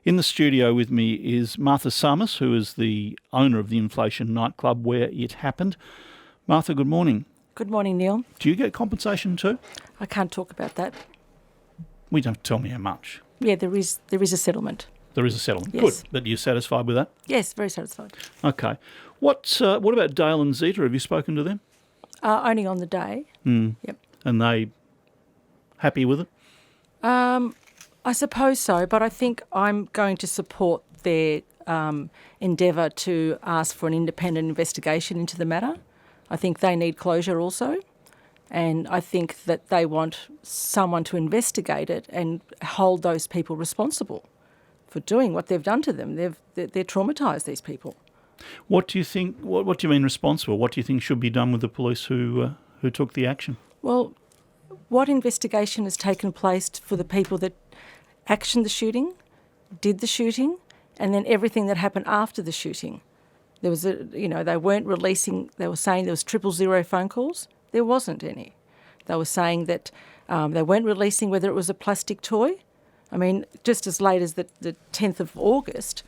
In the studio with me is Martha Tsamis, who is the owner of the Inflation nightclub where it happened. Martha, good morning. Good morning, Neil. Do you get compensation too? I can't talk about that. We don't tell me how much. Yeah, there is a settlement. There is a settlement. Yes. Good. But you're satisfied with that? Yes, very satisfied. Okay. What about Dale and Zeta? Have you spoken to them? Only on the day. Yep. And they happy with it? I suppose so, but I think I'm going to support their endeavour to ask for an independent investigation into the matter. I think they need closure also, and I think that they want someone to investigate it and hold those people responsible for doing what they've done to them. They're traumatised, these people. What do you think? What do you mean responsible? What do you think should be done with the police who took the action? Well, what investigation has taken place for the people that actioned the shooting, did the shooting, and then everything that happened after the shooting? There was they weren't releasing. They were saying there was 000 phone calls. There wasn't any. They were saying that they weren't releasing whether it was a plastic toy. I mean, just as late as the 10th of August,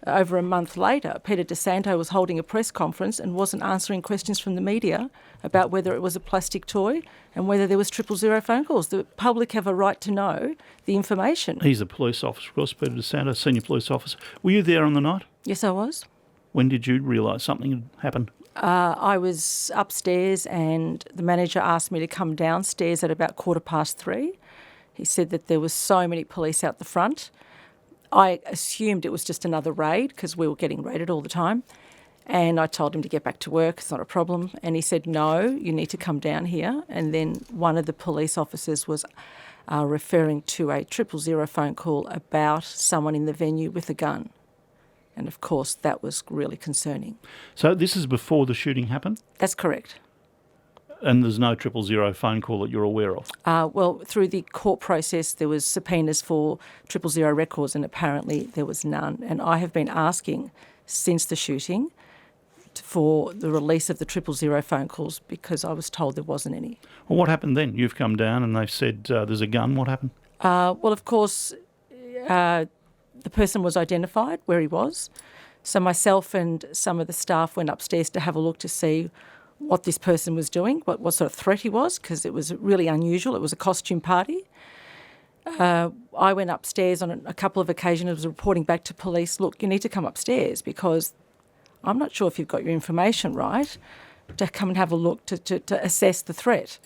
over a month later, Peter DeSanto was holding a press conference and wasn't answering questions from the media about whether it was a plastic toy and whether there was 000 phone calls. The public have a right to know the information. He's a police officer, of course, Peter DeSanto, senior police officer. Were you there on the night? Yes, I was. When did you realise something had happened? I was upstairs and the manager asked me to come downstairs at about 3:15. He said that there was so many police out the front. I assumed it was just another raid because we were getting raided all the time. And I told him to get back to work, it's not a problem. And he said, no, you need to come down here. And then one of the police officers was referring to a 000 phone call about someone in the venue with a gun. And of course, that was really concerning. So this is before the shooting happened? That's correct. And there's no 000 phone call that you're aware of? Well, through the court process, there was subpoenas for 000 records and apparently there was none. And I have been asking since the shooting for the release of the 000 phone calls because I was told there wasn't any. Well, what happened then? You've come down and they've said there's a gun. What happened? Well, of course, the person was identified where he was. So myself and some of the staff went upstairs to have a look to see what this person was doing, what sort of threat he was, because it was really unusual. It was a costume party. I went upstairs on a couple of occasions. I was reporting back to police, look, you need to come upstairs because I'm not sure if you've got your information right, to come and have a look to assess the threat.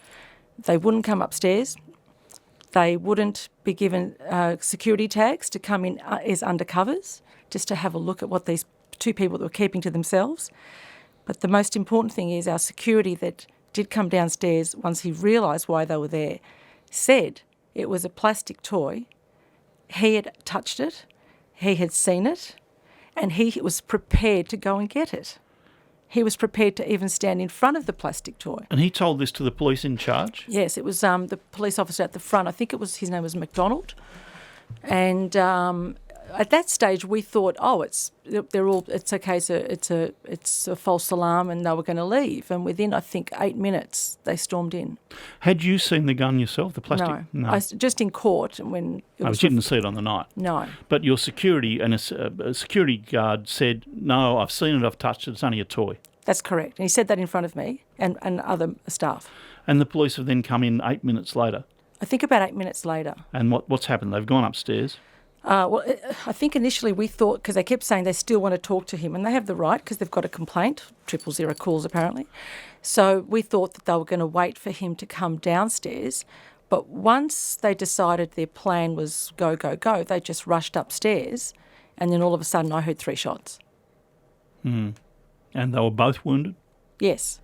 They wouldn't come upstairs. They wouldn't be given security tags to come in as undercovers, just to have a look at what these two people were keeping to themselves. But the most important thing is our security that did come downstairs once he realised why they were there said it was a plastic toy. He had touched it, he had seen it, and he was prepared to go and get it. He was prepared to even stand in front of the plastic toy. And he told this to the police in charge? Yes, it was the police officer at the front. I think his name was McDonald. And at that stage, we thought, it's okay, so it's a false alarm, and they were going to leave. And within, I think, 8 minutes, they stormed in. Had you seen the gun yourself, the plastic? No. I just in court when it was. You didn't see it on the night. No. But your security and a security guard said, "No, I've seen it, I've touched it. It's only a toy." That's correct, and he said that in front of me and other staff. And the police have then come in 8 minutes later. I think about 8 minutes later. And what's happened? They've gone upstairs. Well, I think initially we thought, because they kept saying they still want to talk to him, and they have the right because they've got a complaint, 000 calls apparently. So we thought that they were going to wait for him to come downstairs. But once they decided their plan was go, go, go, they just rushed upstairs, and then all of a sudden I heard 3 shots. And they were both wounded? Yes.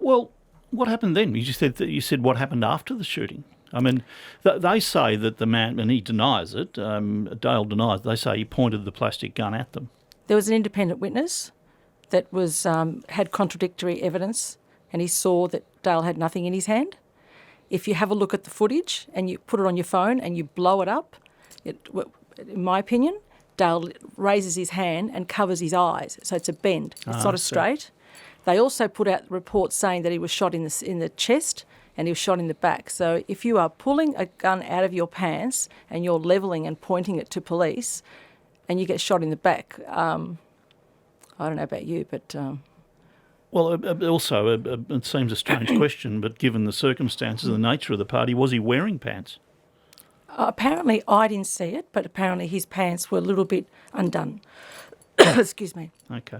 Well, what happened then? You said what happened after the shooting. I mean, they say that the man, and he denies it, Dale denies, they say he pointed the plastic gun at them. There was an independent witness that had contradictory evidence, and he saw that Dale had nothing in his hand. If you have a look at the footage and you put it on your phone and you blow it up, in my opinion, Dale raises his hand and covers his eyes, so it's a bend. It's not a straight. They also put out reports saying that he was shot in the chest and he was shot in the back. So if you are pulling a gun out of your pants and you're levelling and pointing it to police and you get shot in the back, I don't know about you, but... Well, also, it seems a strange question, but given the circumstances and the nature of the party, was he wearing pants? Apparently, I didn't see it, but apparently his pants were a little bit undone. Excuse me. Okay.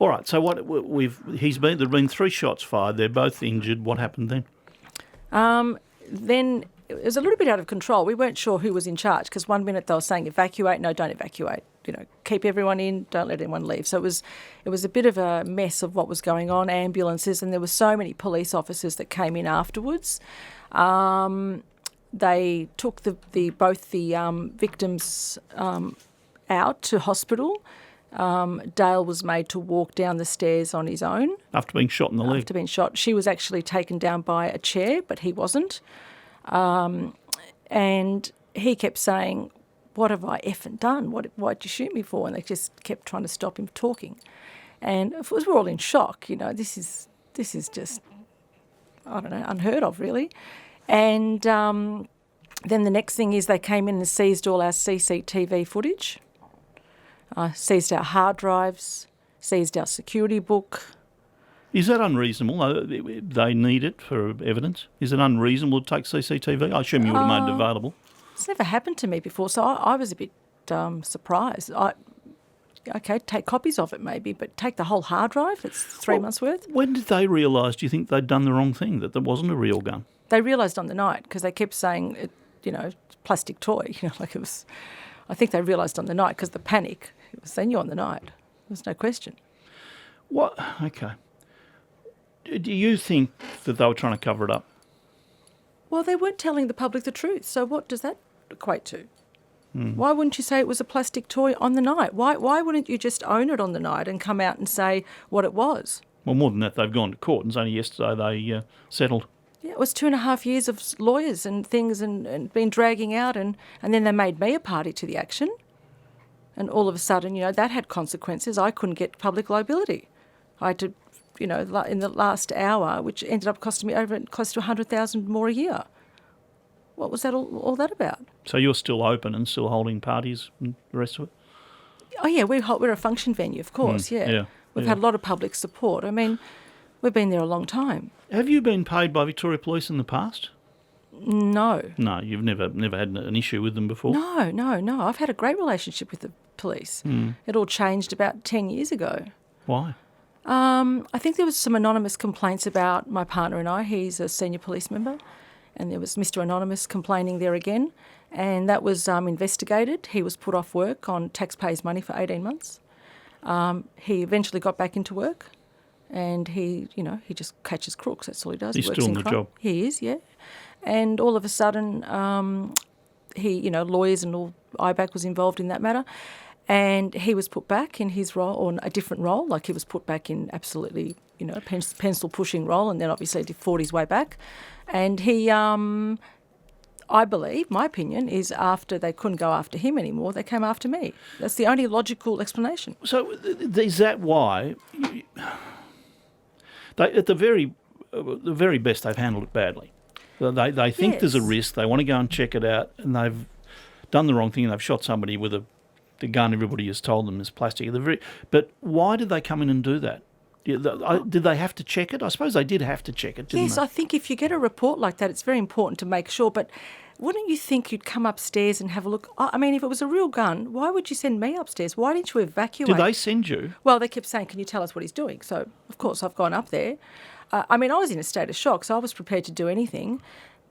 All right, so there've been 3 shots fired. They're both injured. What happened then? Then it was a little bit out of control. We weren't sure who was in charge because one minute they were saying evacuate, no, don't evacuate. Keep everyone in, don't let anyone leave. So it was a bit of a mess of what was going on, ambulances, and there were so many police officers that came in afterwards. They took both the victims out to hospital. Dale was made to walk down the stairs on his own. After being shot in the leg? After being shot. She was actually taken down by a chair, but he wasn't. And he kept saying, what have I effing done? Why'd you shoot me for? And they just kept trying to stop him talking. And of course, we're all in shock. This is just, I don't know, unheard of, really. And then the next thing is they came in and seized all our CCTV footage, seized our hard drives, seized our security book. Is that unreasonable? They need it for evidence. Is it unreasonable to take CCTV? I assume you would have made it available. It's never happened to me before, so I was a bit surprised. Okay, take copies of it maybe, but take the whole hard drive? It's 3 months' worth? When did they realise, do you think, they'd done the wrong thing, that there wasn't a real gun? They realised on the night because they kept saying, plastic toy. Like it was... I think they realised on the night because the panic, they knew on the night. There's no question. What? Okay. Do you think that they were trying to cover it up? Well, they weren't telling the public the truth, so what does that equate to? Why wouldn't you say it was a plastic toy on the night? Why wouldn't you just own it on the night and come out and say what it was? Well, more than that, they've gone to court, and it's only yesterday they settled. Yeah, it was 2.5 years of lawyers and things and been dragging out, and then they made me a party to the action. And all of a sudden, that had consequences. I couldn't get public liability. I had to, in the last hour, which ended up costing me over close to $100,000 more a year. What was that all that about? So you're still open and still holding parties and the rest of it? Oh, yeah, we're a function venue, of course, yeah. We've had a lot of public support. I mean, we've been there a long time. Have you been paid by Victoria Police in the past? No. No, you've never had an issue with them before? No. I've had a great relationship with the police. It all changed about 10 years ago. Why? I think there was some anonymous complaints about my partner and I. He's a senior police member. And there was Mr. Anonymous complaining there again. And that was investigated. He was put off work on taxpayers' money for 18 months. He eventually got back into work. And he just catches crooks. That's all he does. He's he works still in on the crime. job. He is, yeah. And all of a sudden, lawyers and all, IBAC was involved in that matter. And he was put back in his role, or a different role, like he was put back in absolutely, pencil-pushing role, and then obviously fought his way back. And he, I believe, my opinion, is after they couldn't go after him anymore, they came after me. That's the only logical explanation. So is that why, at the very best, they've handled it badly? They think there's a risk, they want to go and check it out, and they've done the wrong thing, and they've shot somebody with the gun everybody has told them is plastic. But why did they come in and do that? Did they have to check it? I suppose they did have to check it, didn't they? Yes, I think if you get a report like that, it's very important to make sure. But wouldn't you think you'd come upstairs and have a look? I mean, if it was a real gun, why would you send me upstairs? Why didn't you evacuate? Did they send you? Well, they kept saying, can you tell us what he's doing? So, of course, I've gone up there. I was in a state of shock, so I was prepared to do anything.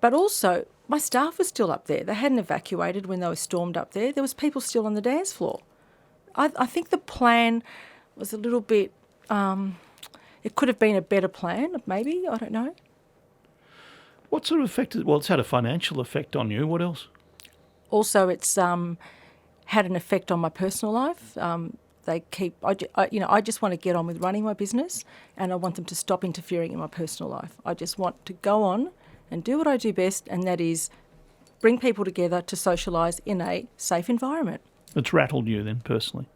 But also, my staff was still up there. They hadn't evacuated when they were stormed up there. There was people still on the dance floor. I think the plan was a little bit... it could have been a better plan, maybe. I don't know. What sort of effect? Well, it's had a financial effect on you. What else? Also, it's had an effect on my personal life. I just want to get on with running my business, and I want them to stop interfering in my personal life. I just want to go on and do what I do best, and that is bring people together to socialise in a safe environment. It's rattled you then, personally?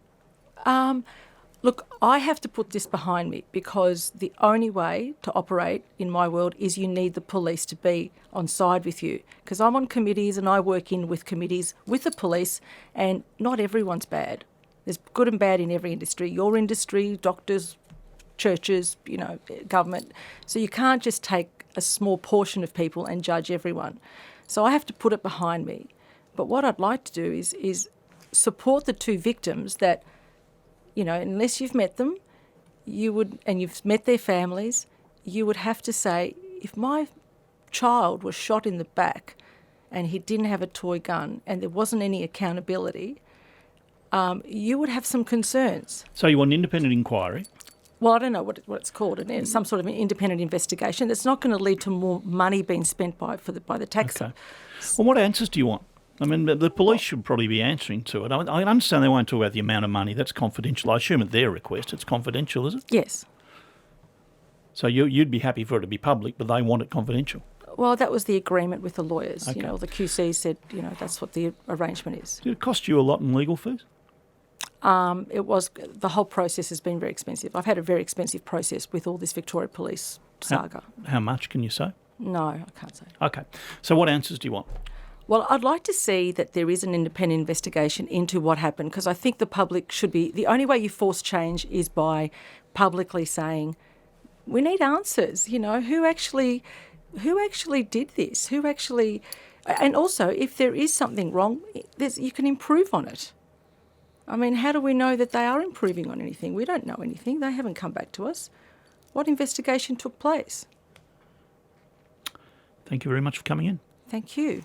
Look, I have to put this behind me because the only way to operate in my world is you need the police to be on side with you, because I'm on committees and I work in with committees with the police, and not everyone's bad. There's good and bad in every industry. Your industry, doctors, churches, government. So you can't just take a small portion of people and judge everyone. So I have to put it behind me. But what I'd like to do is support the two victims that, unless you've met them, and you've met their families, you would have to say, if my child was shot in the back and he didn't have a toy gun and there wasn't any accountability, you would have some concerns. So you want an independent inquiry? Well, I don't know what it's called, some sort of an independent investigation that's not going to lead to more money being spent by the taxer. Okay. Well, what answers do you want? I mean, the police should probably be answering to it. I understand they won't talk about the amount of money. That's confidential. I assume at their request it's confidential, is it? Yes. So you'd be happy for it to be public, but they want it confidential? Well, that was the agreement with the lawyers. Okay. The QC said, that's what the arrangement is. Did it cost you a lot in legal fees? The whole process has been very expensive. I've had a very expensive process with all this Victoria Police saga. How much can you say? No, I can't say. Okay. So what answers do you want? Well, I'd like to see that there is an independent investigation into what happened, because I think the public should be... The only way you force change is by publicly saying, we need answers, who actually did this? Who actually... And also, if there is something wrong, you can improve on it. I mean, how do we know that they are improving on anything? We don't know anything. They haven't come back to us. What investigation took place? Thank you very much for coming in. Thank you.